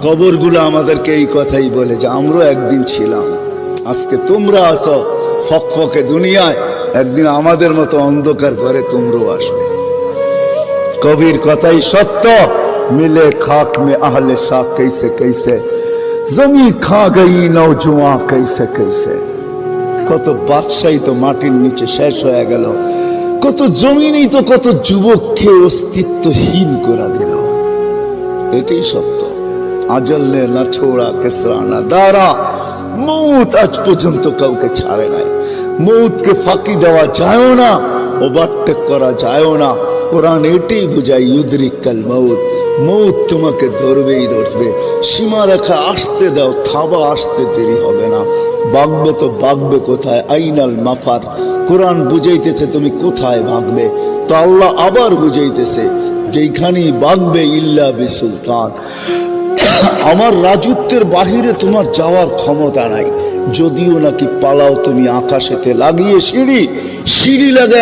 কবরগুলো আমাদেরকে এই কথাই বলে যে আমরা একদিন ছিলাম, আজকে তোমরা আসো ফকফকে দুনিয়ায়, একদিন আমাদের মতো অন্ধকার করে তোমরাও আসবে। কবির কথাই সত্য। মিলে খাক মে আহলে শাক कैसे कैसे জমি খা গই নওজোয়া कैसे कैसे। কত বাদশাহী তো মাটির নিচে শেষ হয়ে গেল, কত জমিনই তো কত যুবককে অস্তিত্বহীন করে দিল। এটাই সত্য। আজল নে না ছোড়া কেসরা না দারা, মৌত আজ পর্যন্ত কাউকে ছাড়ে নাই। মৌতকে ফাঁকি দেওয়া যায় না, ওভারটেক করা যায় না। কোরআন এটাই বুঝায় ইউদরিকাল মৌত, মৌত তোমাকে ধরবেই ধরবে। সীমা রেখা আসতে দাও, থাবা আসতে দেরি হবে না। ভাগবে তো ভাগবে কোথায়? আইনাল মাফার। কোরআন বুঝাইতেছে তুমি কোথায় ভাগবে, তো আল্লাহ আবার বুঝাইতেছে যেখানেই ভাগবে ইল্লা বিসুলতান, আমার রাজত্বের বাহিরে তোমার যাওয়ার ক্ষমতা নাই। যদিও নাকি পালাও তুমি আকাশেতে লাগিয়ে সিঁড়ি, সিঁড়ি লাগে